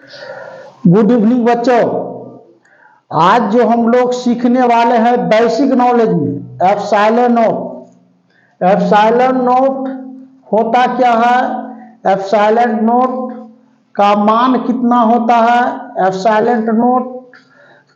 Good evening बच्चों। आज जो हम लोग सीखने वाले हैं बेसिक नॉलेज में एप्सिलॉन नॉट। एप्सिलॉन नॉट होता क्या है, एप्सिलॉन नॉट का मान कितना होता है, एप्सिलॉन नॉट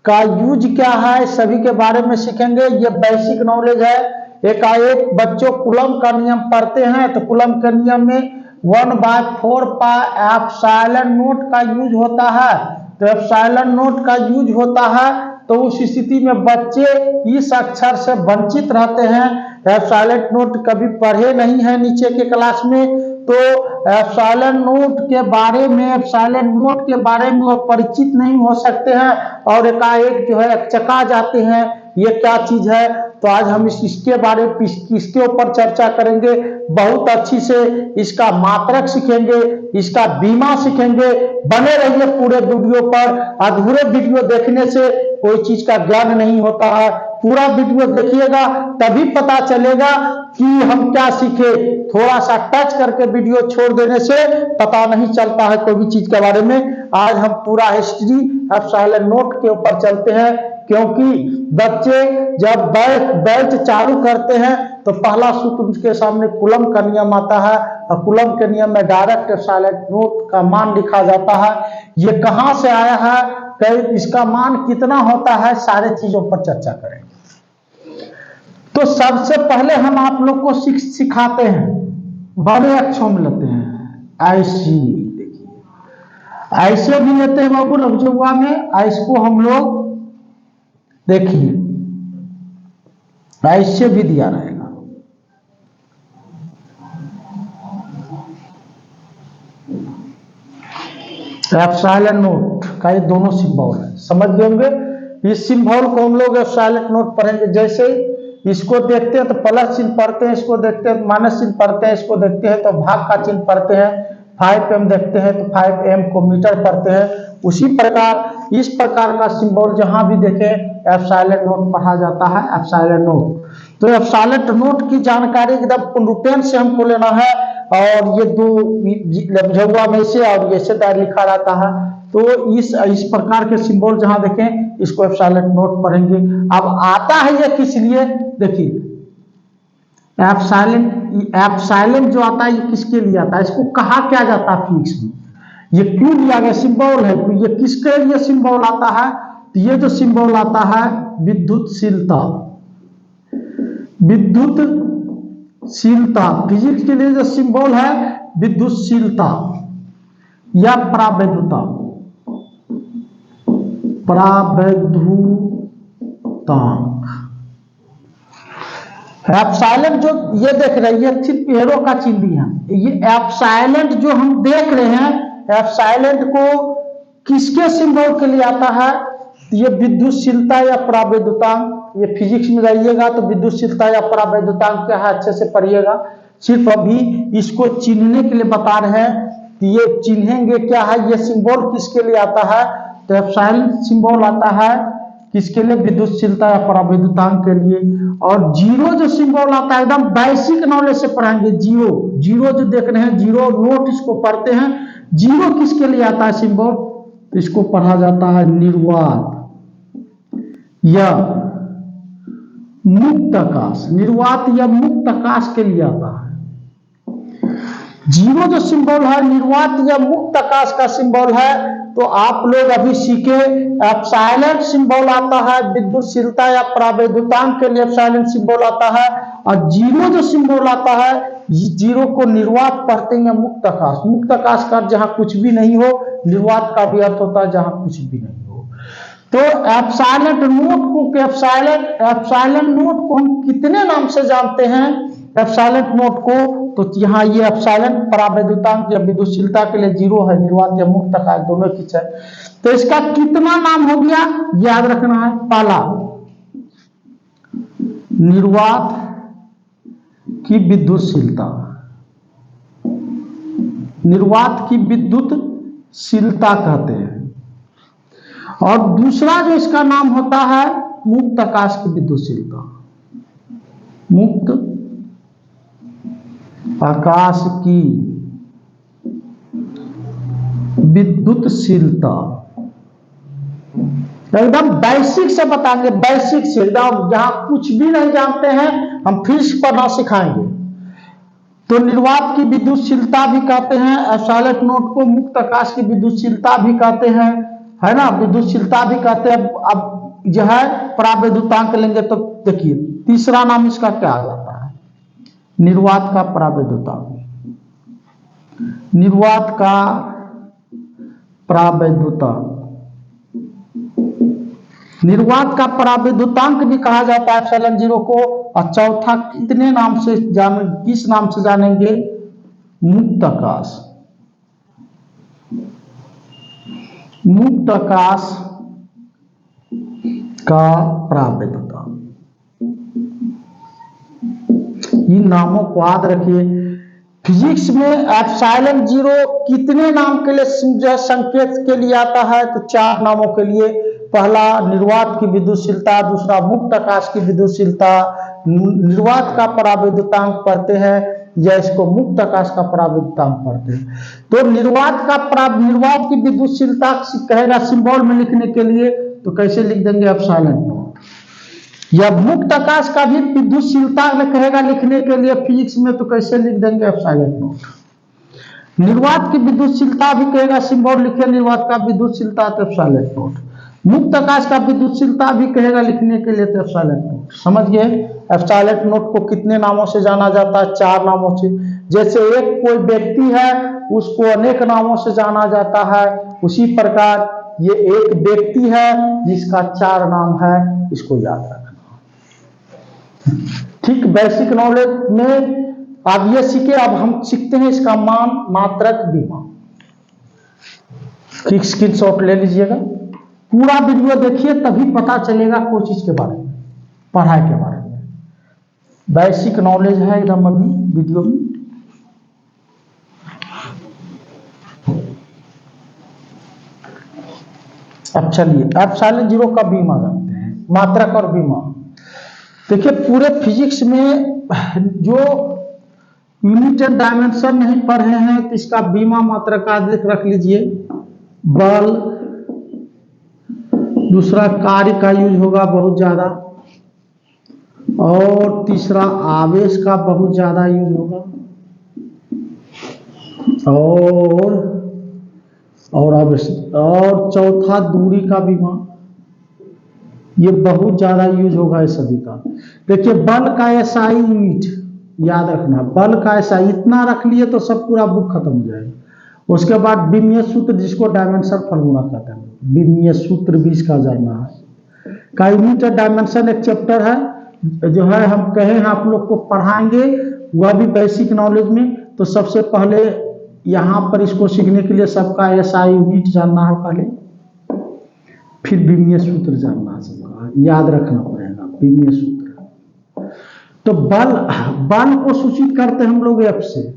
का यूज क्या है, सभी के बारे में सीखेंगे। ये बेसिक नॉलेज है। एकाएक बच्चों कूलम का नियम पढ़ते हैं तो कूलम के नियम में 1/4 पाई एप्सिलॉन नॉट का यूज होता है। तो एप्सिलॉन नॉट का यूज होता है तो उस स्थिति में बच्चे इस अक्षर से वंचित रहते हैं। एप्सिलॉन नॉट कभी पढ़े नहीं है नीचे के क्लास में, तो एप्सिलॉन नॉट के बारे में, एप्सिलॉन नॉट के बारे में वो परिचित नहीं हो सकते हैं और एकाएक जो है चका जाते हैं ये क्या चीज है। तो आज हम इसके बारे में इसके ऊपर चर्चा करेंगे बहुत अच्छी से। इसका मात्रक सीखेंगे, इसका बीमा सीखेंगे। बने रहिए पूरे वीडियो पर। अधूरे वीडियो देखने से कोई चीज का ज्ञान नहीं होता है। पूरा वीडियो देखिएगा तभी पता चलेगा कि हम क्या सीखे। थोड़ा सा टच करके वीडियो छोड़ देने से पता नहीं चलता है कोई भी चीज के बारे में। आज हम पूरा हिस्ट्री एप्सिलॉन नॉट के ऊपर चलते हैं, क्योंकि बच्चे जब बैच चालू करते हैं तो पहला सूत्र उनके सामने कूलम का नियम आता है और कूलम के नियम में डायरेक्ट एप्सिलॉन नॉट का मान लिखा जाता है। ये कहां से आया है, इसका मान कितना होता है, सारे चीजों पर चर्चा करेंगे। तो सबसे पहले हम आप लोग को सिखाते हैं, बड़े अक्षरों में लेते हैं ऐसी। देखिए ऐसे भी लेते हैं बाबू लफ्जुआ में, इसको हम लोग देखिए ऐसे भी दिया रहेगा। एप्सिलॉन नॉट का ये दोनों सिंबल है, समझ गए होंगे। इस सिंबल को हम लोग एप्सिलॉन नॉट पढ़ेंगे। जैसे इसको देखते हैं तो प्लस चिन्ह पढ़ते हैं, इसको देखते हैं माइनस चिन्ह पढ़ते हैं, इसको देखते हैं तो भाग का चिन्ह पढ़ते हैं। 5m देखते हैं तो 5m को मीटर पढ़ते हैं। उसी प्रकार इस प्रकार का सिंबल जहां भी देखें एप्सिलॉन नॉट पढ़ा जाता है, एप्सिलॉन नॉट। तो एप्सिलॉन नॉट की जानकारी एकदम पूर्णरूपेण से हमको लेना है और ये दो लफ्जुआ में से और ये से लिखा रहता है। तो इस प्रकार के सिंबल जहां देखें इसको एप्सिलॉन नॉट पढ़ेंगे। अब आता है ये किस लिए, देखिए एप्सिलॉन जो आता है ये किसके लिए आता है, इसको कहा क्या जाता है फिजिक्स में, ये क्यों लिया गया सिंबल है, तो ये किसके लिए सिंबल आता है। तो ये जो सिंबल आता है विद्युतशीलता, विद्युतशीलता फिजिक्स के लिए जो सिंबल है विद्युतशीलता या प्रावैधुता, प्रावैधुतांक। एप्सिलॉन जो ये देख रहे हैं ये सिर्फ एरो का चिन्ह दिया है। ये एप्सिलॉन जो हम देख रहे हैं एप्सिलॉन को किसके सिंबल के लिए आता है, ये विद्युतशीलता या प्रावैधुतांक। ये फिजिक्स में रहिएगा तो विद्युतशीलता या प्रावैधुतांक क्या है अच्छे से पढ़िएगा। सिर्फ अभी इसको चिन्हने के लिए बता रहे हैं कि ये चिन्हेंगे क्या है, ये सिंबल किसके लिए आता है। तो एप्सिलॉन सिंबल आता है किसके लिए, विद्युतशीलता या प्रावैधुतांक के लिए। और जीरो जो सिंबल आता है एकदम बेसिक नॉलेज से पढ़ाएंगे। जीरो जीरो जो देख रहे हैं जीरो नोट इसको पढ़ते हैं। जीरो किसके लिए आता है सिंबल, इसको पढ़ा जाता है निर्वात या मुक्त आकाश। निर्वात या मुक्त आकाश के लिए आता है। जीरो जो सिंबल है निर्वात या मुक्त आकाश का सिंबल है। तो आप लोग अभी सीखे एप्सिलॉन सिंबल आता है विद्युतशीलता या प्रावैधुतांक के लिए एप्सिलॉन सिंबल आता है। और जीरो जो सिंबल आता है जीरो को निर्वात पढ़ते हैं मुक्त आकाश। मुक्त आकाश का जहां कुछ भी नहीं हो, निर्वात का भी अर्थ होता है जहां कुछ भी नहीं हो। तो एप्सिलॉन नोट को हम कितने नाम से जानते हैं, एप्सिलॉन नोट को। तो यहाँ ये एप्सिलॉन प्रावैधुतांक या विद्युतशीलता के लिए जीरो है, निर्वात या मुक्त आकाश दोनों की है। तो इसका कितना नाम हो गया याद रखना है। पहला निर्वात की विद्युतशीलता, निर्वात की विद्युतशीलता कहते हैं। और दूसरा जो इसका नाम होता है मुक्त आकाश की विद्युतशीलता, मुक्त आकाश की विद्युतशीलता एकदम बेसिक से बताएंगे, बेसिक से एकदम, जहां कुछ भी नहीं जानते हैं हम फिर से पढ़ना सिखाएंगे। तो निर्वात की विद्युतशीलता भी कहते हैं, एब्सोल्यूट नोट को मुक्त आकाश की विद्युतशीलता भी कहते हैं, है ना, विद्युतशीलता भी कहते हैं। अब जो है परावैद्युतांक लेंगे तो देखिए तीसरा नाम इसका क्या आ जाता है, निर्वात का परावैद्युतांक। निर्वात का परावैद्युतांक, निर्वात का परावैद्युतांक भी कहा जाता है एप्सिलॉन जीरो को। और चौथा कितने नाम से किस नाम से जानेंगे, मुक्त आकाश। मुक्त आकाश का परावैद्युतांक, इन नामों को याद रखिए। फिजिक्स में एप्सिलॉन जीरो कितने नाम के लिए संकेत के लिए आता है, तो 4 नामों के लिए। पहला निर्वात की विद्युतशीलता, दूसरा मुक्त आकाश की विद्युतशीलता, निर्वात का परावैद्युतांक पढ़ते हैं या इसको मुक्त आकाश का परावैद्युतांक पढ़ते हैं। तो निर्वात की विद्युतशीलता कहेगा सिंबल में लिखने के लिए, तो कैसे लिख देंगे, एप्सिलॉन नॉट। या मुक्त आकाश का भी विद्युतशीलता में कहेगा लिखने के लिए फिजिक्स में, तो कैसे लिख देंगे, एप्सिलॉन नॉट। निर्वात की विद्युतशीलता भी कहेगा सिंबल लिखे, निर्वात का विद्युतशीलता तो एप्सिलॉन नॉट। मुक्त आकाश का विद्युतशीलता भी कहेगा लिखने के लिए, तो एप्सिलॉन नॉट। समझ गए, एप्सिलॉन नॉट को कितने नामों से जाना जाता है, 4 नामों से। जैसे एक कोई व्यक्ति है उसको अनेक नामों से जाना जाता है, उसी प्रकार ये एक व्यक्ति है जिसका 4 नाम है, इसको याद रखना। ठीक, बेसिक नॉलेज में आप ये सीखे। अब हम सीखते हैं इसका मान, मात्रक, विमा। स्क्रीनशॉट ले लीजिएगा, पूरा वीडियो देखिए तभी पता चलेगा कोई चीज के बारे में, पढ़ाई के बारे में। बेसिक नॉलेज है एकदम अभी वीडियो में। अब चलिए एप्सिलॉन जीरो का बीमा जानते हैं, मात्रक और बीमा। देखिए पूरे फिजिक्स में जो यूनिट एंड डायमेंशन नहीं पढ़े हैं तो इसका बीमा मात्रक का रख लीजिए। बल, दूसरा कार्य का यूज होगा बहुत ज्यादा, और तीसरा आवेश का बहुत ज्यादा यूज होगा, और चौथा दूरी का बीमा, ये बहुत ज्यादा यूज होगा इस सभी का। देखिए बल का एसआई यूनिट याद रखना, बल का एसआई इतना रख लिए तो सब पूरा बुक खत्म हो जाएगा। उसके बाद विमीय सूत्र, जिसको डायमेंशन फॉर्मूला कहते हैं, विमीय सूत्र भी इसका जानना है। का यूनिट डायमेंशन एक चैप्टर है जो है, हम कहे हैं आप लोग को पढ़ाएंगे, वह भी बेसिक नॉलेज में। तो सबसे पहले यहाँ पर इसको सीखने के लिए सबका एसआई यूनिट जानना है पहले, फिर विमीय सूत्र जानना है सबका, याद रखना पड़ेगा विमीय सूत्र। तो बल को सूचित करते हैं हम लोग एफ से,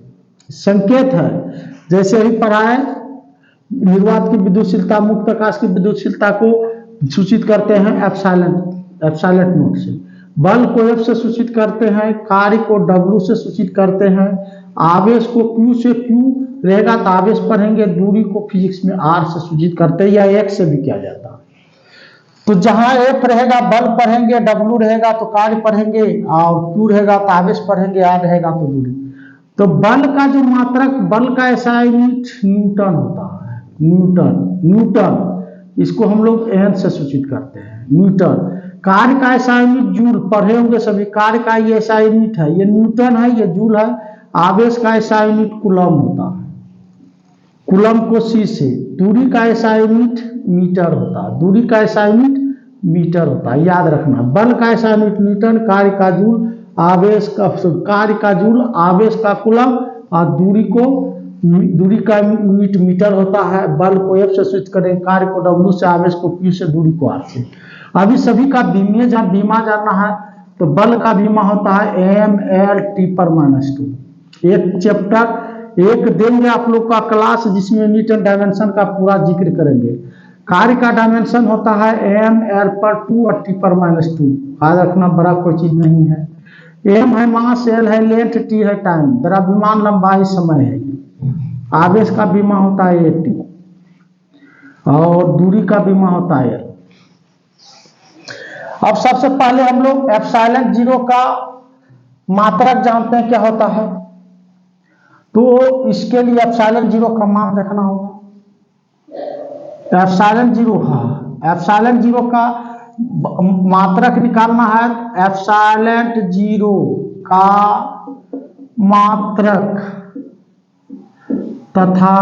संकेत है। जैसे ही पढ़ाए, निर्वात की विद्युतशीलता, मुक्त आकाश की विद्युतशीलता को सूचित करते हैं एप्सिलॉन नॉट से। बल को एफ से सूचित करते हैं, कार्य को डब्ल्यू से सूचित करते हैं, आवेश को क्यू से, क्यू रहेगा तो आवेश पढ़ेंगे, दूरी को फिजिक्स में आर से सूचित करते हैं, या एक्स से भी किया जाता है। तो जहां एफ रहेगा बल पढ़ेंगे, डब्ल्यू रहेगा तो कार्य पढ़ेंगे, और क्यू रहेगा तो आवेश पढ़ेंगे, आर रहेगा तो दूरी। तो बल का जो मात्रक, बल का ऐसा यूनिट न्यूटन होता है, न्यूटन इसको हम लोग एन से सूचित करते हैं, न्यूटन। कार्य का ऐसा यूनिट जूल, पढ़े होंगे सभी, कार्य का ये ऐसा यूनिट है, ये न्यूटन है, ये जूल है। आवेश का ऐसा यूनिट कूलम होता है, कूलम को सी से। दूरी का ऐसा यूनिट मीटर होता है, दूरी का ऐसा यूनिट मीटर होता है, याद रखना। बल का ऐसा यूनिट न्यूटन, कार्य का जूल, आवेश का, कार्य का जूल, आवेश का कूलम, और दूरी का यूनिट मीटर होता है। बल को एफ से सूचित करें, कार्य को डब्ल्यू से, आवेश को क्यू से, दूरी को आर से। अभी सभी का बीमा जानना है, तो बल का बीमा होता है mL/T/-2। एक चैप्टर एक देंगे आप लोग का क्लास, जिसमें यूनिट एंड डायमेंशन का पूरा जिक्र करेंगे। कार्य का डायमेंशन होता है mL/2 और T/-2। याद रखना, बड़ा कोई चीज नहीं है। m है मास, l है लेंथ, t है टाइम, द्रव्यमान लंबाई समय है। आवेश का बीमा होता है AT। और दूरी का बीमा होता है L। अब सबसे पहले हम लोग एप्सिलॉन जीरो का मात्रक जानते हैं क्या होता है, तो इसके लिए एप्सिलॉन जीरो का मान रखना होगा। एप्सिलॉन जीरो, हाँ एप्सिलॉन जीरो का मात्रक निकालना है। एप्सिलॉन जीरो का मात्रक तथा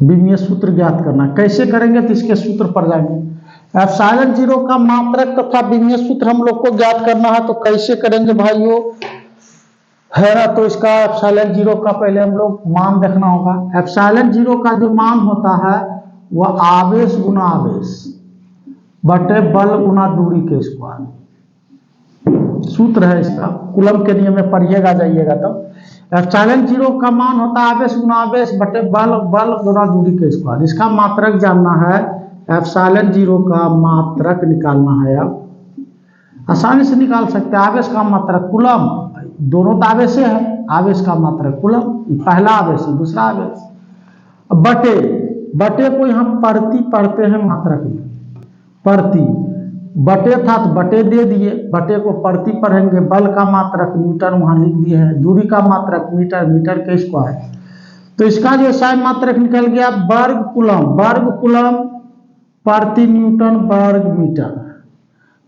विमीय सूत्र ज्ञात करना। कैसे करेंगे तो इसके सूत्र पर जाएंगे। एप्सिलॉन जीरो का मात्रक तथा विमीय सूत्र हम लोग को ज्ञात करना है, तो कैसे करेंगे भाइयों, है ना। तो इसका एप्सिलॉन जीरो का पहले हम लोग मान देखना होगा। एप्सिलॉन जीरो का जो मान होता है वह आवेश गुना आवेश बटे बल गुना दूरी के स्क्वायर, सूत्र है इसका, कूलम के नियम में पढ़िएगा जाइएगा। तब एप्सिलॉन जीरो का मान होता है आवेश गुना आवेश बटे बल गुना दूरी के स्क्वायर। इसका मात्रक जानना है, एप्सिलॉन जीरो का मात्रक निकालना है। आप आसानी से निकाल सकते हैं। आवेश का मात्रक कूलम, दोनों तो आवेश है, आवेश का मात्रक कूलम, पहला आवेश है दूसरा आवेश, बटे को यहाँ प्रति पढ़ते हैं मात्रक में, प्रति बटे था तो बटे दे दिए, बटे को प्रति पढ़ेंगे। बल का मात्रक न्यूटन वहां लिख दिए हैं, दूरी का मात्रक मीटर, मीटर के स्क्वायर। तो इसका जो SI मात्रक निकल गया वर्ग कूलम प्रति न्यूटन वर्ग मीटर,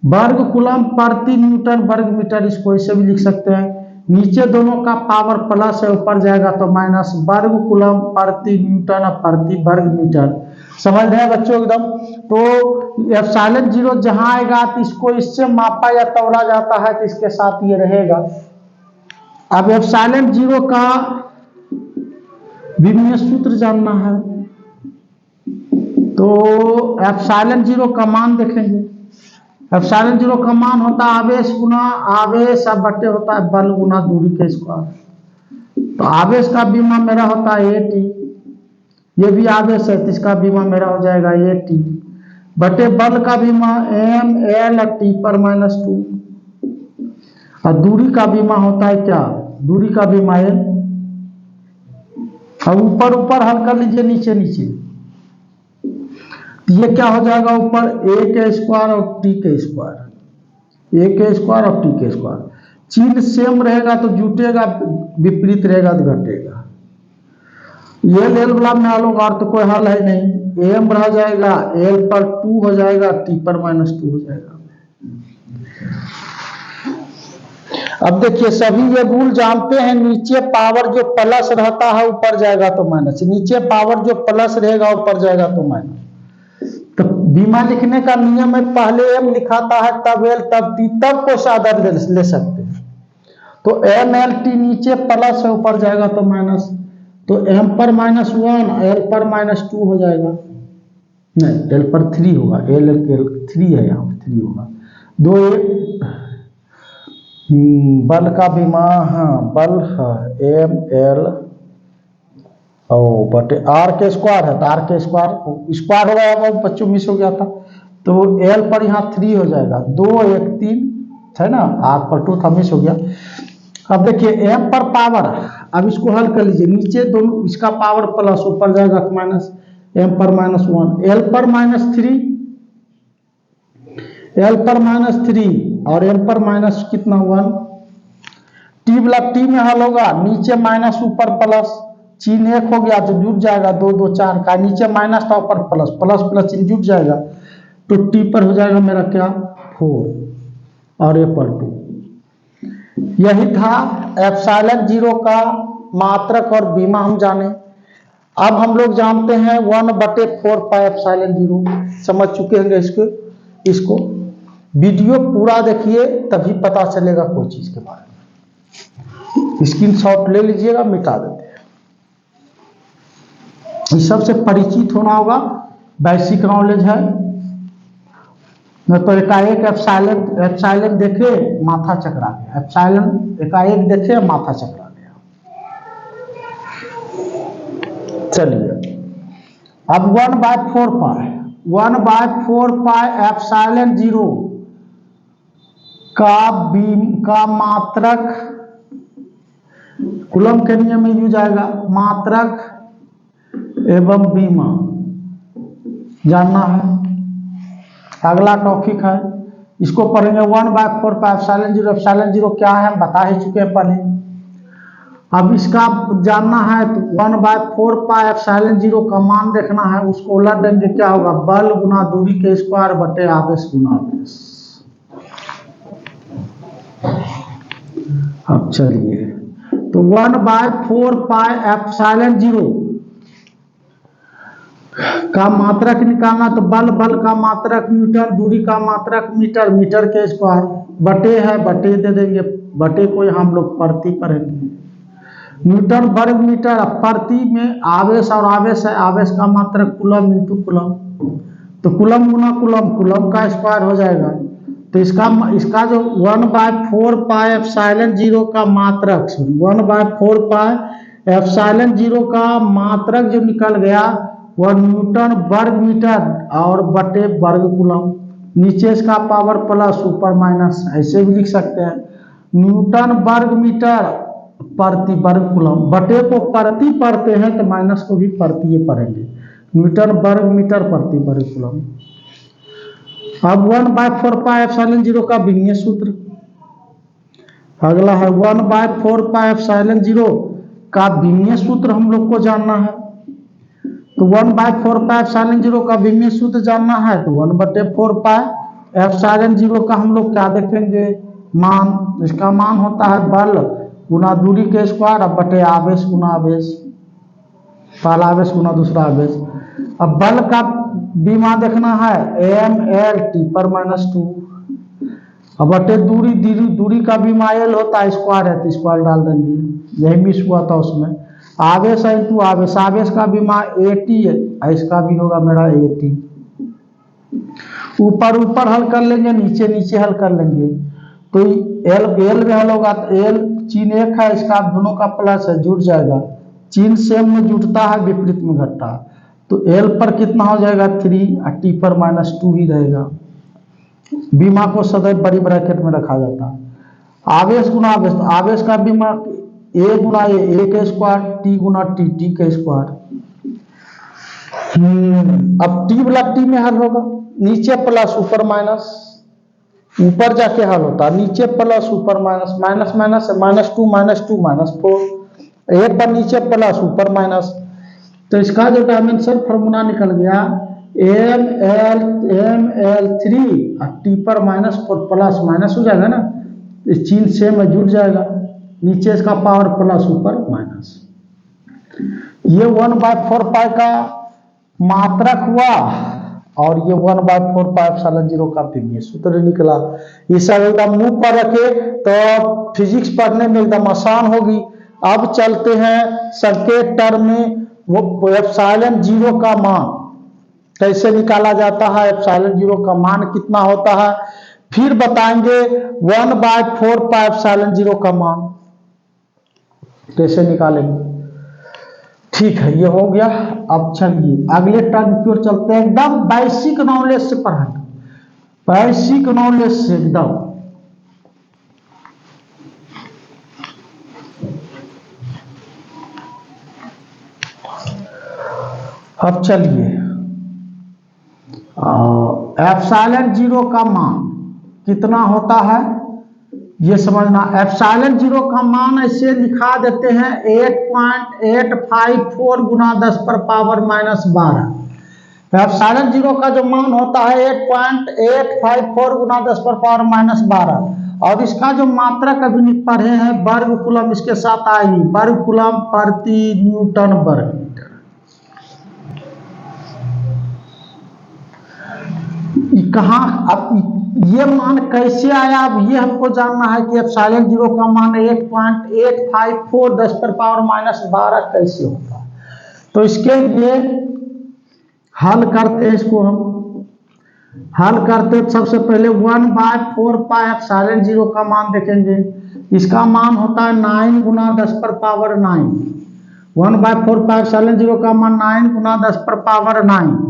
वर्ग कूलम प्रति न्यूटन वर्ग मीटर। इसको ऐसे भी लिख सकते हैं, नीचे दोनों का पावर प्लस है, ऊपर जाएगा तो माइनस, वर्ग कूलम प्रति न्यूटन प्रति वर्ग मीटर। समझ रहे हैं बच्चों एकदम। तो एप्सिलॉन जीरो जहां आएगा तो इसको इससे मापा या तौला जाता है, तो इसके साथ ये रहेगा। अब एप्सिलॉन जीरो का विमीय सूत्र जानना है, तो एप्सिलॉन जीरो का मान देखेंगे। एप्सिलॉन जीरो का मान होता है आवेश गुना आवेश अब बटे होता है बल गुना दूरी के स्क्वायर। तो आवेश का बीमा मेरा होता है AT, ये भी आवेश है तो इसका बीमा मेरा हो जाएगा AT बटे बल का बीमा ML T पर -2, और दूरी का बीमा होता है क्या, दूरी का बीमा L। अब ऊपर ऊपर हल कर लीजिए, नीचे नीचे, ये क्या हो जाएगा, ऊपर A के स्क्वायर और T के स्क्वायर, A के स्क्वायर और T के स्क्वायर। चिन्ह सेम रहेगा तो जुटेगा, विपरीत रहेगा तो घटेगा। ये L वाला में हल होगा तो कोई हल है नहीं, M रह जाएगा, L पर 2 हो जाएगा, T पर -2 हो जाएगा। अब देखिए सभी ये रूल जानते हैं, नीचे पावर जो प्लस रहता है ऊपर जाएगा तो माइनस, नीचे पावर जो प्लस रहेगा ऊपर जाएगा तो माइनस। तो बीमा लिखने का नियम है, पहले M लिखाता है तब L तब T, तब को सादा ले सकते हैं। तो MLT नीचे प्लस है ऊपर जाएगा तो माइनस, तो M पर -1 L पर -2 हो जाएगा, नहीं L पर 3 होगा, L 3 है, यहाँ 3 होगा। 2 बल का बीमा, हाँ बल है ML और बटे R के स्क्वायर है, तो R के स्क्वायर हो गया, वो बच्चों मिस हो गया था। तो L पर यहाँ 3 हो जाएगा, 2 1 3 है ना, R पर 2 था, मिस हो गया। अब देखिए M पर पावर, अब इसको हल कर लीजिए, नीचे दोनों इसका पावर प्लस ऊपर जाएगा तो माइनस, M पर -1, L पर -3, L पर -3 और M पर माइनस कितना 1, T वाला T में हल होगा, नीचे माइनस ऊपर प्लस, चिन्ह एक हो गया तो जुट जाएगा, 2 2 4 का, नीचे माइनस था ऊपर प्लस, प्लस प्लस चिन्ह जुट जाएगा, तो T पर हो जाएगा मेरा क्या 4 और A पर 2। यही था एप्सिलॉन जीरो का मात्रक और बीमा हम जाने। अब हम लोग जानते हैं 1/4 पाई एप्सिलॉन जीरो, समझ चुके होंगे इसको वीडियो पूरा देखिए तभी पता चलेगा कोई चीज के बारे में। स्क्रीनशॉट ले लीजिएगा, मिटा देते हैं। इस सबसे परिचित होना होगा, बेसिक नॉलेज है, न तो एकाएक एप्सिलॉन देखे माथा चकरा गया, एप्सिलॉन एकाएक देखे माथा चकरा गया। चलिए अब 1/4 पाई एप्सिलॉन जीरो का मात्रक कूलम के नियम में यूज आएगा मात्रक एवं बीमा जानना है। अगला टॉपिक है, इसको पढ़ेंगे 1/4 pi epsilon zero. Epsilon zero क्या है हम बता ही चुके हैं पहले। अब इसका जानना है तो 1/4 पाई एप्सिलॉन जीरो का मान देखना है। उसको उलट देंगे, क्या होगा, बल गुना दूरी के स्क्वायर बटे आवेश गुना आवेश। अब चलिए, तो 1/4 पाई एप्सिलॉन जीरो का मात्रक निकालना, तो बल का मात्रक न्यूटन, दूरी का मात्रक मीटर, मीटर के स्क्वायर बटे है, बटे दे देंगे, बटे को हम लोग प्रति पढ़ेंगे। न्यूटन वर्ग मीटर, प्रति में आवेश और आवेश है, आवेश का मात्रक कूलम इंटू कूलम, तो कूलम गुना कूलम, कूलम का स्क्वायर हो जाएगा। तो इसका जो 1/4 पाई एप्सिलॉन जीरो का मात्रक, 1/4 पाई एप्सिलॉन जीरो का मात्रक जो निकल गया वह न्यूटन वर्ग मीटर और बटे वर्ग कूलम। नीचे इसका पावर प्लस ऊपर माइनस, ऐसे भी लिख सकते हैं। न्यूटन वर्ग मीटर प्रति वर्ग कूलम, बटे को प्रति पढ़ते हैं तो माइनस को भी प्रति पढ़ेंगे। न्यूटन वर्ग मीटर प्रति वर्ग कूलम। अब 1/4 पाई एप्सिलॉन जीरो का विमीय सूत्र। अगला है 1/4 पाई एप्सिलॉन जीरो का विमीय सूत्र हम लोग को जानना है। तो 1/4 पाई एप्सिलॉन जीरो का विमीय सूत्र जानना है तो 1/4 पाई एप्सिलॉन जीरो का हम लोग क्या देखेंगे, मान। इसका मान होता है बल गुना दूरी के स्क्वायर अब बटे आवेश गुना आवेश, पहला आवेश गुना दूसरा आवेश। अब बल का बीमा देखना है ml पर -2 अब बटे दूरी, दूरी का बीमा एल होता है, स्क्वायर है तो स्क्वायर डाल देंगे, यही मिस हुआ था उसमें। आवेश है इंटू आवेश, आवेश का बीमा 80 है, इसका भी होगा मेरा 80। ऊपर ऊपर हल कर लेंगे, नीचे नीचे हल कर लेंगे। तो एल में हल होगा तो एल चिन्ह एक है, इसका दोनों का प्लस है, जुड़ जाएगा। चिन्ह सेम में जुड़ता है, विपरीत में घटता है। तो एल पर कितना हो जाएगा 3 और टी पर -2 ही रहेगा। बीमा को सदैव बड़ी ब्रैकेट में रखा जाता है। आवेश गुना आवेश, आवेश का बीमा ए गुना ए के स्क्वायर, टी गुना टी के स्क्वायर। अब टी वाला टी में हल होगा, नीचे प्लस ऊपर माइनस, ऊपर जाके हल होता है, नीचे प्लस ऊपर माइनस, माइनस माइनस -2 -4, एक बार नीचे प्लस ऊपर माइनस। तो इसका जो डायमेंशन फॉर्मूला निकल गया ml3 और टी पर -4 प्लस माइनस हो जाएगा ना, इस चिन्ह से में जुड़ जाएगा, नीचे इसका पावर प्लस ऊपर माइनस। ये 1/4 पाई का मात्रक हुआ और ये 1/4 पाई एप्सिलॉन जीरो का विमीय सूत्र निकला। ये सब एकदम मुंह पर रखे तो फिजिक्स पढ़ने में एकदम आसान होगी। अब चलते हैं संकेत टर्म में, वो एप्सिलॉन जीरो का मान कैसे निकाला जाता है, एप्सिलॉन जीरो का मान कितना होता है, फिर बताएंगे 1/4 पाई एप्सिलॉन जीरो का मान कैसे निकालेंगे। ठीक है, ये हो गया। अब चलिए अगले टर्म की ओर चलते हैं, एकदम बेसिक नॉलेज से पढ़ाएंगे, बेसिक नॉलेज से एकदम। अब चलिए एप्सिलॉन जीरो का मान कितना होता है ये समझना। एप्सिलॉन जीरो का मान ऐसे लिखा देते हैं 8.854 गुना 10⁻⁻12। एप्सिलॉन जीरो का जो मान होता है 8.854 गुना 10⁻⁻12 और इसका जो मात्रक अभी पढ़े हैं वर्ग कूलम, इसके साथ आएगी वर्ग कूलम प्रति न्यूटन वर्ग मीटर। कहाँ अब ये मान कैसे आया, अब ये हमको जानना है कि एप्सिलॉन जीरो का मान 8.854 10⁻⁻12 कैसे होता है। तो इसके लिए हल करते हैं, इसको हम हल करते सबसे पहले 1/4 पाई एप्सिलॉन जीरो का मान देखेंगे। इसका मान होता है 9 गुना 10⁻9। 1/4 पाई एप्सिलॉन जीरो का मान 9 गुना 10⁻9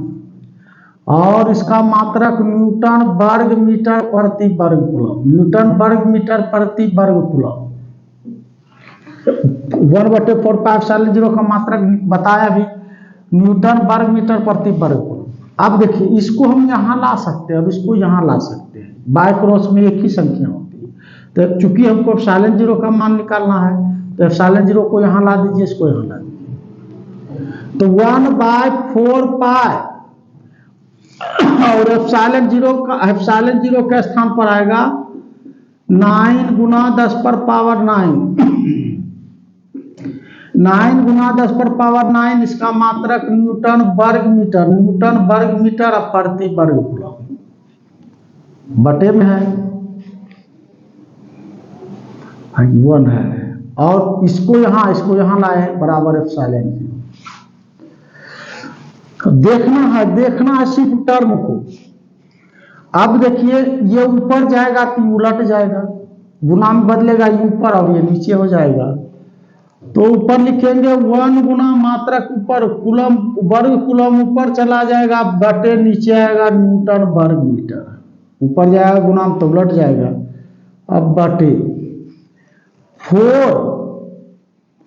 और इसका मात्रक न्यूटन वर्ग मीटर प्रति वर्ग कूलम, न्यूटन वर्ग मीटर प्रति वर्ग कूलम। 1/4 पाई एप्सिलॉन 0 का मात्रक बताया भी, न्यूटन वर्ग मीटर प्रति वर्ग कूलम। अब देखिए इसको हम यहाँ ला सकते हैं, अब इसको यहाँ ला सकते हैं, बाय क्रॉस में एक ही संख्या होती है। तो चूंकि हमको एप्सिलॉन 0 का मान निकालना है, तो एप्सिलॉन 0 को यहाँ ला दीजिए, इसको यहाँ ला दीजिए, तो 1/4 पाई और एप्सिलॉन 0 के स्थान पर आएगा 9 गुना 10 पर पावर 9 9 गुना 10 पर पावर 9, इसका मात्रक न्यूटन वर्ग मीटर प्रति वर्ग कूलम बटे में है 1 है, और इसको यहाँ लाए बराबर एप्सिलॉन 0। देखना है सिर्फ टर्म को। अब देखिए ये ऊपर जाएगा तो उलट जाएगा, गुना में बदलेगा, ये ऊपर और ये नीचे हो जाएगा। तो ऊपर लिखेंगे 1 गुना मात्रक ऊपर कूलम वर्ग कूलम ऊपर चला जाएगा, बटे नीचे आएगा न्यूटन वर्ग मीटर, ऊपर जाएगा गुना में तो उलट जाएगा। अब बटे 4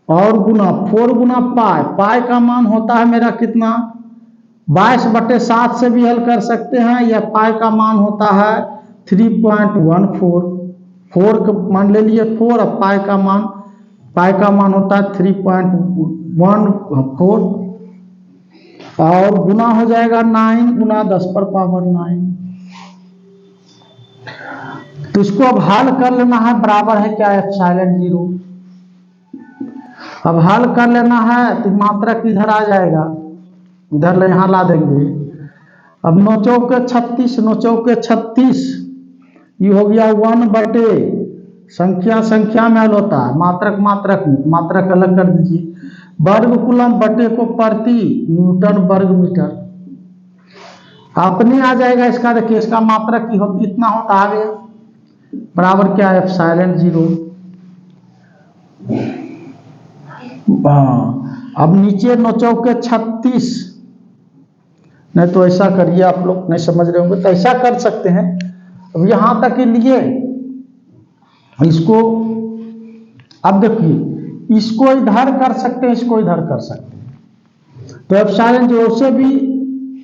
और गुना 4 गुना पाई का मान होता है मेरा कितना 22/7 से भी हल कर सकते हैं, या पाई का मान होता है 3.14। 4 का मान ले लिए 4, और पाई का मान होता है 3.14, और गुना हो जाएगा 9 गुना 10 पर पावर 9। तो इसको अब हल कर लेना है, बराबर है क्या एप्सिलॉन 0। अब हल कर लेना है तो मात्रक इधर आ जाएगा, इधर यहाँ ला देंगे। अब 9 चौके 36 ये हो गया 1 बटे संख्या में हल होता है, मात्रक अलग कर दीजिए, वर्ग कूलम बटे को प्रति न्यूटन वर्ग मीटर अपने आ जाएगा। इसका देखिए इसका मात्रक इतना होता आ गया, बराबर क्या है एप्सिलॉन 0। अब नीचे 9 चौके 36, नहीं तो ऐसा करिए, आप लोग नहीं समझ रहे होंगे तो ऐसा कर सकते हैं। अब यहां तक के लिए इसको, अब देखिए इसको इधर कर सकते हैं, इसको इधर कर सकते हैं, तो एप्सिलॉन 0 से भी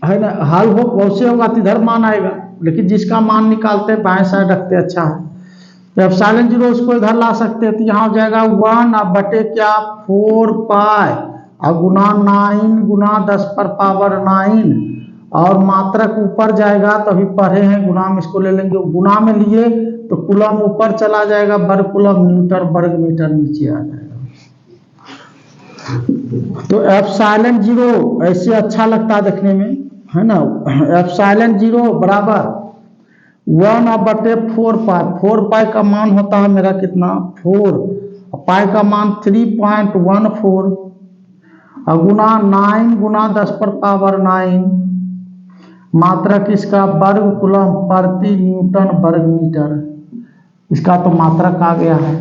है ना हल हो, वैसे होगा तो इधर मान आएगा, लेकिन जिसका मान निकालते हैं बाएं साइड रखते अच्छा है। तो एप्सिलॉन 0 इसको इधर ला सकते हैं, तो यहाँ हो जाएगा 1 अब बटे क्या 4 पाई और गुना 9 गुना 10 पर पावर 9, और मात्रक ऊपर जाएगा तो अभी पढ़े हैं गुना में, इसको ले लेंगे, गुना में लिए तो कूलम ऊपर चला जाएगा, वर्ग कूलम न्यूटन वर्ग मीटर नीचे आ जाएगा। तो एप्सिलॉन 0 ऐसे अच्छा लगता है देखने में, है ना। एप्सिलॉन 0 बराबर 1 बटे 4 पाई, 4 पाई का मान होता है मेरा कितना 4, पाई का मान 3.14, और गुना 9 गुना 10 पर पावर 9, मात्रक इसका वर्ग कूलम प्रति न्यूटन वर्ग मीटर, इसका तो मात्रक आ गया है।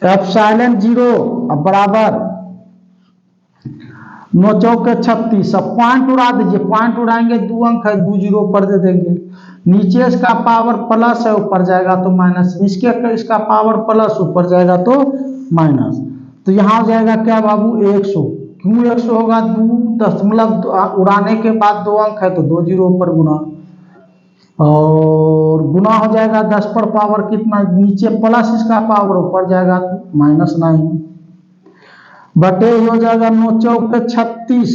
एप्सिलॉन 0 बराबर 9 चौके 36, अब पॉइंट उड़ा दीजिए, पॉइंट उड़ाएंगे 2 अंक है, 2 0 ऊपर दे देंगे, नीचे इसका पावर प्लस है, ऊपर जाएगा तो माइनस, इसका पावर प्लस ऊपर जाएगा तो माइनस, तो यहाँ हो जाएगा क्या बाबू 100। क्यों 100 होगा, 2 दशमलव उड़ाने के बाद 2 अंक है तो 2 0 ऊपर गुना, और गुना हो जाएगा 10 पर पावर कितना, नीचे प्लस इसका पावर ऊपर जाएगा तो -9, बटे हो जाएगा 9 चौके 36,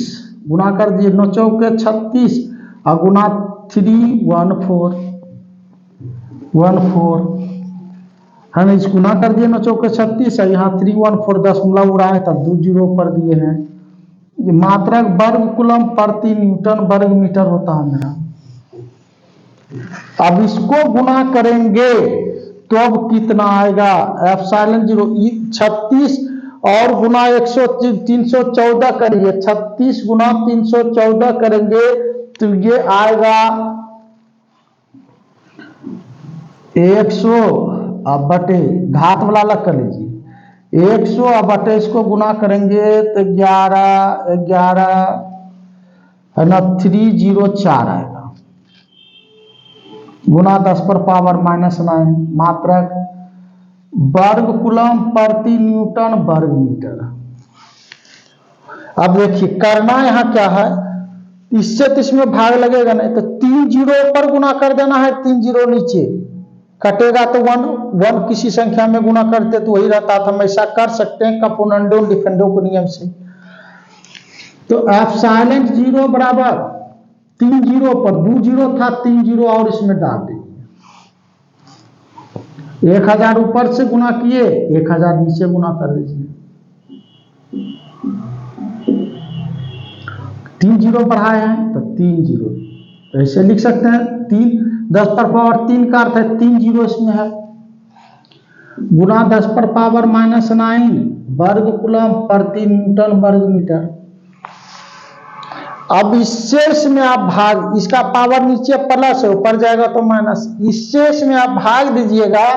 गुना कर दिए 9 चौके 36 और गुना 314 है ना, इस गुना कर दिए 9 चौके 36 है, यहाँ 314 दशमलव उड़ाए तब 2 0 पर दिए हैं। ये मात्रक वर्ग कूलम प्रति न्यूटन वर्ग मीटर होता है मेरा। अब इसको गुना करेंगे तो अब कितना आएगा एप्सिलॉन 0 36 और गुना 314 करिए, 36 गुना 314 करेंगे तो ये आएगा 100 अब बटे घात वाला अलग कर लीजिए, 100 अब बटे इसको गुना करेंगे तो 11 है ना 304 आएगा, गुना 10 पर पावर -9, मात्रक वर्ग कूलम प्रति न्यूटन वर्ग मीटर। अब देखिए करना यहाँ क्या है, इससे तो इसमें भाग लगेगा नहीं, तो 3 जीरो ऊपर गुना कर देना है, 3 जीरो नीचे कटेगा तो 1 1 किसी संख्या में गुना करते तो वही रहता था। हम ऐसा कर सकते हैं कपोनेंडो डिफेंडो के नियम से। तो एप्सिलॉन 0 बराबर 3 जीरो पर 2 जीरो था, 3 जीरो और इसमें डाल दीजिए। 1000 ऊपर से गुना किए, 1000 नीचे गुना कर दीजिए। 3 जीरो बढ़ाए हैं तो 3 जीरो ऐसे लिख सकते हैं। 3 10 पर पावर 3 का अर्थ है 3 जीरो इसमें है, गुना 10 पर पावर -9 वर्ग कूलम प्रति न्यूटन वर्ग मीटर। अब इस शेष में आप भाग, इसका पावर नीचे प्लस है, ऊपर जाएगा तो माइनस, इस शेष में आप भाग दीजिएगा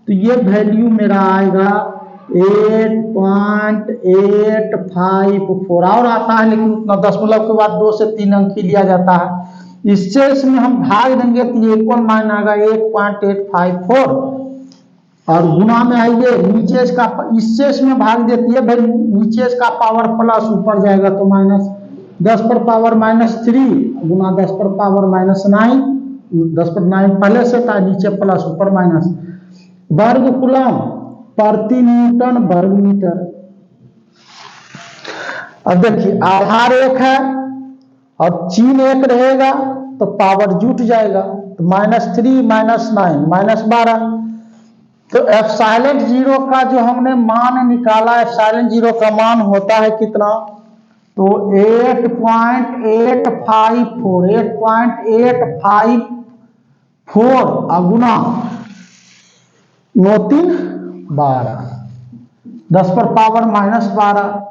तो ये वैल्यू मेरा आएगा 8.854 और आता है, लेकिन उतना दशमलव के बाद 2 से 3 अंक ही लिया जाता है। इस शेष में हम भाग देंगे तो ये इक्वल मान आएगा 8.854 और गुना में आइए नीचे इसका, इस शेष में भाग देती है भाई, नीचे इसका पावर प्लस, ऊपर जाएगा तो माइनस। 10 पर पावर -3 गुना 10 पर पावर -9, 10 पर 9 पहले से था, नीचे प्लस ऊपर माइनस, वर्ग कूलम प्रति न्यूटन वर्ग मीटर। अब देखिए आधार 1 है और चिन्ह 1 रहेगा तो पावर जुट जाएगा, तो -3 -9 -12। तो एप्सिलॉन 0 का जो हमने मान निकाला, एप्सिलॉन 0 का मान होता है कितना, तो 8.854 अगुना 9 3 12, 10 पर पावर -12।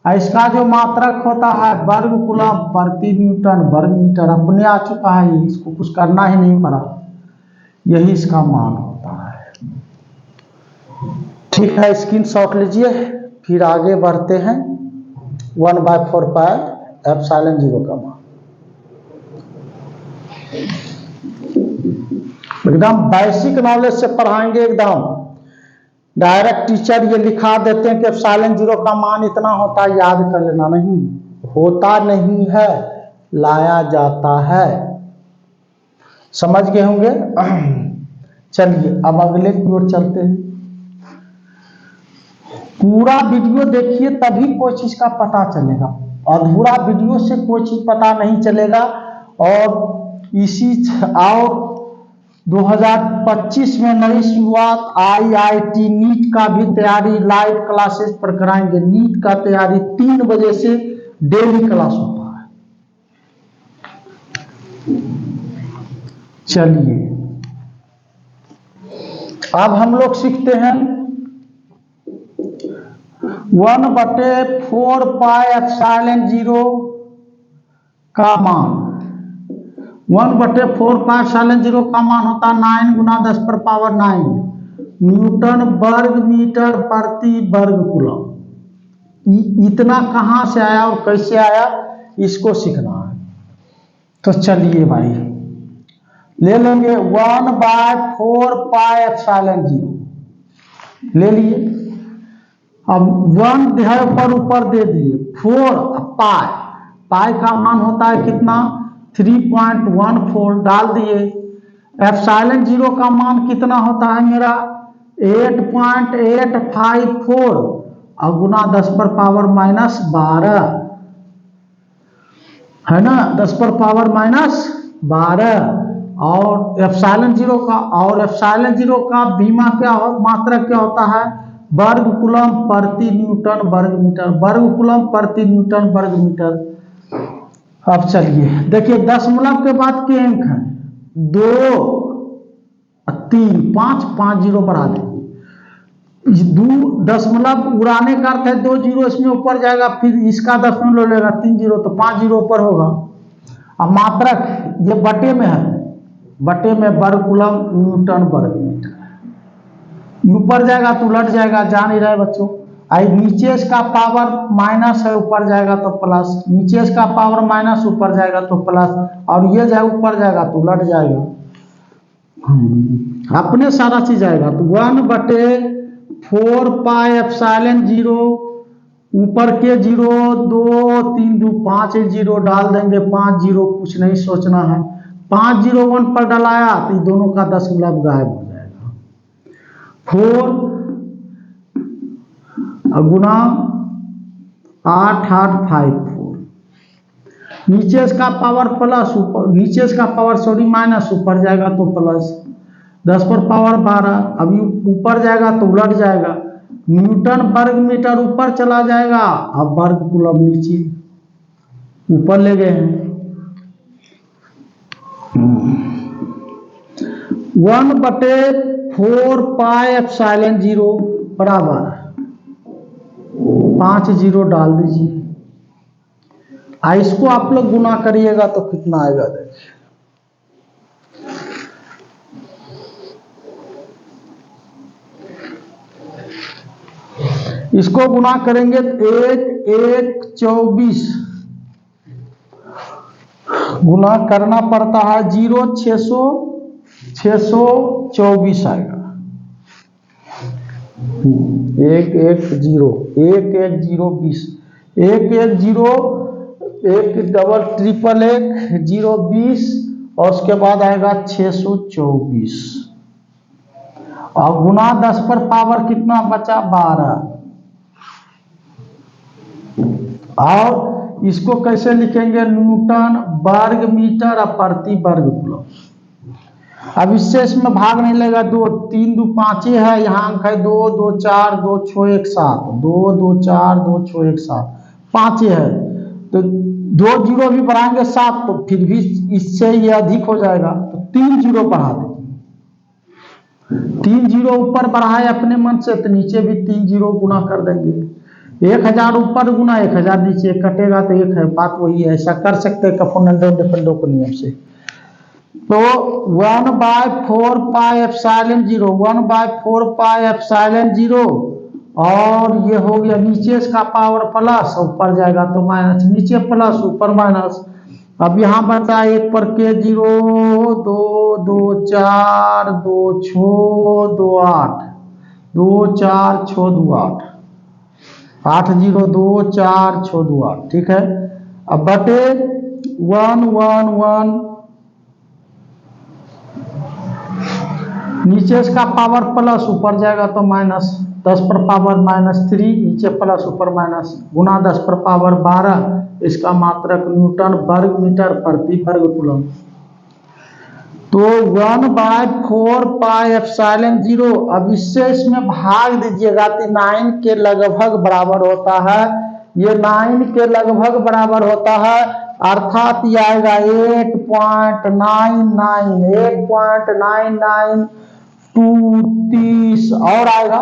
इसका जो मात्रक होता है वर्ग कूलम प्रति न्यूटन वर्ग मीटर, अपने आ चुका है, इसको कुछ करना ही नहीं पड़ा, यही इसका मान होता है। ठीक है, स्क्रीनशॉट लीजिए, फिर आगे बढ़ते हैं। 1/4 पाई एप्सिलॉन 0 का मान एकदम बेसिक नॉलेज से पढ़ाएंगे, एकदम डायरेक्ट टीचर ये लिखा देते हैं कि एप्सिलॉन 0 का मान इतना होता है, याद कर लेना, नहीं होता नहीं है, लाया जाता है। समझ गए होंगे। चलिए अब अगले की ओर चलते हैं। पूरा वीडियो देखिए तभी कोई चीज का पता चलेगा, अधूरा वीडियो से कोई चीज पता नहीं चलेगा। और इसी और 2025 में नई शुरुआत IIT नीट का भी तैयारी लाइव क्लासेस पर कराएंगे। नीट का तैयारी 3 बजे से डेली क्लास होता है। चलिए अब हम लोग सीखते हैं 1/4 पाई एप्सिलॉन 0 का मान। 1/4 पाई एप्सिलॉन 0 का मान होता है 9 गुना 10 पर पावर 9 न्यूटन वर्ग मीटर प्रति वर्ग कूलम। इतना कहाँ से आया और कैसे आया, इसको सीखना है। तो चलिए भाई ले लेंगे 1/4 पाई एप्सिलॉन 0 ले लिए। अब 1 है ऊपर दे दिए, 4 पाई, पाई का मान होता है कितना 3.14 डाल दिए। एप्सिलॉन 0 का मान कितना होता है मेरा 8.854 और गुना 10 पर पावर -12 है ना, 10 पर पावर -12 और एप्सिलॉन 0 का, और एप्सिलॉन 0 का बीमा क्या मात्रक क्या होता है, वर्ग कूलम प्रति न्यूटन वर्ग मीटर, वर्ग कूलम प्रति न्यूटन वर्ग मीटर। अब चलिए देखिए दशमलव के बाद के अंक हैं 2 3 5 जीरो बढ़ा देंगे। 2 दशमलव उड़ाने का अर्थ है 2 जीरो इसमें ऊपर जाएगा, फिर इसका दशमलव लेगा 3 जीरो, तो 5 जीरो ऊपर होगा। अब मात्रक ये बटे में है, बटे में वर्ग कूलम न्यूटन वर्ग मीटर, ऊपर जाएगा तो उलट जाएगा, जान ही रहे बच्चों। आई नीचे इसका पावर माइनस है, ऊपर जाएगा तो प्लस, नीचे इसका पावर माइनस ऊपर जाएगा तो प्लस, और ये जाए ऊपर जाएगा तो उलट जाएगा, अपने सारा चीज आएगा। तो 1/4 4 पाई एप्सिलॉन 0, ऊपर के 0 2 3 2 5 जीरो डाल देंगे, 5 जीरो कुछ नहीं सोचना है, 5 0 1 पर डलाया तो दोनों का दशमलव गायब हो जाएगा। 4 गुना 8 8 5 4, नीचे इसका पावर प्लस, ऊपर नीचे इसका पावर सॉरी माइनस, ऊपर जाएगा तो प्लस, 10 पर पावर 12, अभी ऊपर जाएगा तो उलट जाएगा, न्यूटन वर्ग मीटर ऊपर चला जाएगा, अब वर्ग कुलम नीचे ऊपर ले गए हैं। 1/4 पाई एप्सिलॉन 0 बराबर 5 जीरो डाल दीजिए। इसको आप लोग गुना करिएगा तो कितना आएगा देखिए, इसको गुना करेंगे तो 1 1 24 गुना करना पड़ता है, 0 624 आएगा। 1 1 0 1 1 0 20 1 1 0 1 डबल ट्रिपल 1 0 20 और उसके बाद आएगा 624 और गुना 10 पर पावर कितना बचा 12। और इसको कैसे लिखेंगे, न्यूटन वर्ग मीटर और प्रति वर्ग कूलम। अब इससे इसमें भाग नहीं लगेगा, 2 3 2 5 है, यहाँ अंक है 2 2 4 2 6 1 7 2 2 4 2 6 1 7 5 है, तो 2 जीरो भी बढ़ाएंगे 7 तो फिर भी इससे ये अधिक हो जाएगा, तो 3 जीरो बढ़ा देंगे। 3 जीरो ऊपर बढ़ाए अपने मन से तो नीचे भी 3 जीरो गुना कर देंगे। 1000 ऊपर गुना 1000 नीचे कटेगा तो 1 है, बात वही है, ऐसा कर सकते हैं कफोनेंडो डिफेंडो के नियम से। तो 1/4 पाई एप्सिलॉन 0 1/4 पाई एप्सिलॉन 0 और ये हो गया, नीचे इसका पावर प्लस, ऊपर जाएगा तो माइनस, नीचे प्लस ऊपर माइनस। अब यहाँ बचा 1 पर के 0 2 2 4 2 6 2 8 2 4 6 2 8 8 0 2 4 6 2 8, ठीक है। अब बटे 1 1 1, नीचे इसका पावर प्लस, ऊपर जाएगा तो माइनस, 10 पर पावर -3, नीचे प्लस ऊपर माइनस, गुना 10 पर पावर 12, इसका मात्रक न्यूटन वर्ग मीटर प्रति वर्ग कूलम। तो 1/4 पाई एप्सिलॉन 0, अब इससे इसमें भाग दीजिएगा तो 9 के लगभग बराबर होता है, ये 9 के लगभग बराबर होता है, अर्थात ये आएगा 8.99 और आएगा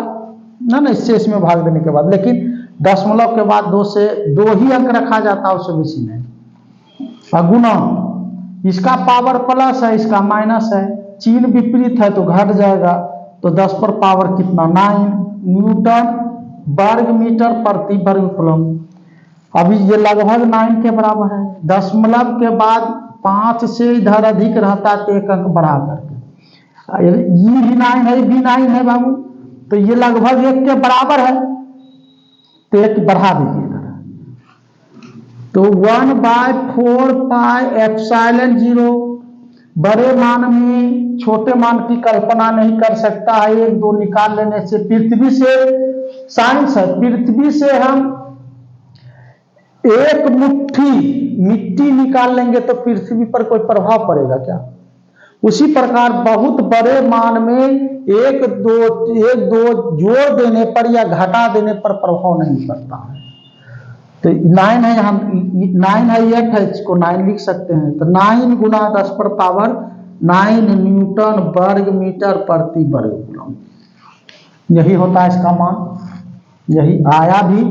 ना इससे इसमें भाग देने के बाद, लेकिन दशमलव के बाद 2 से 2 ही अंक रखा जाता है, उससे बेसी नहीं। गुना इसका पावर प्लस है, इसका माइनस है, चिन्ह विपरीत है तो घट जाएगा, तो 10 पर पावर कितना 9 न्यूटन वर्ग मीटर प्रति वर्ग कूलम। अभी ये लगभग 9 के बराबर है, दशमलव के बाद 5 से इधर अधिक रहता है तो 1 अंक बढ़ा करके, ये भी 9 है, भी 9 है बाबू, तो ये लगभग 1 के बराबर है तो 1 बढ़ा दीजिए। तो 1/4 पाई एप्सिलॉन 0, बड़े मान में छोटे मान की कल्पना नहीं कर सकता है, 1 2 निकाल लेने से, पृथ्वी से साइंस है, पृथ्वी से हम 1 मुट्ठी मिट्टी निकाल लेंगे तो पृथ्वी पर कोई प्रभाव पड़ेगा क्या? उसी प्रकार बहुत बड़े मान में 1 2 जोड़ देने पर या घटा देने पर प्रभाव नहीं पड़ता है। तो 9 है, यहाँ 9 है, 8 है, इसको 9 लिख सकते हैं, तो 9 गुना 10 पर पावर 9 न्यूटन वर्ग मीटर प्रति वर्ग कूलम, यही होता है इसका मान, यही आया भी।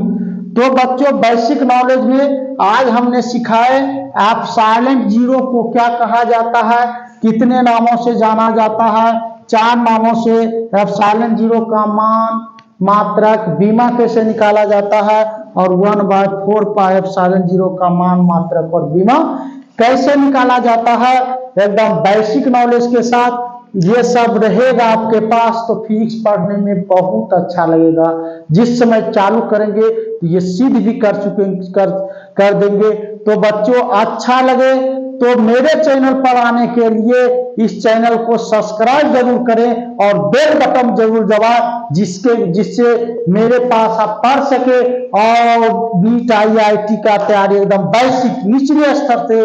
तो बच्चों बेसिक नॉलेज में आज हमने सिखाए एप्सिलॉन 0 को क्या कहा जाता है, कितने नामों से जाना जाता है, 4 नामों से एप्सिलॉन 0 का मान, मात्रक, बीमा कैसे निकाला जाता है, और 1/4 पाई एप्सिलॉन 0 का मान, मात्रक और बीमा कैसे निकाला जाता है, एकदम बेसिक नॉलेज के साथ ये सब रहेगा आपके पास तो फिजिक्स पढ़ने में बहुत अच्छा लगेगा। जिस समय चालू करेंगे तो ये सिद्ध भी कर देंगे। तो बच्चों अच्छा लगे तो मेरे चैनल पर आने के लिए इस चैनल को सब्सक्राइब जरूर करें और बेल बटन जरूर दबाएं, जिससे मेरे पास आप पढ़ सके और नीट IIT का तैयारी एकदम बेसिक निचले स्तर से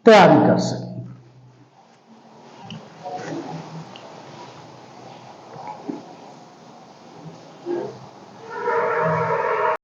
तैयारी कर सके।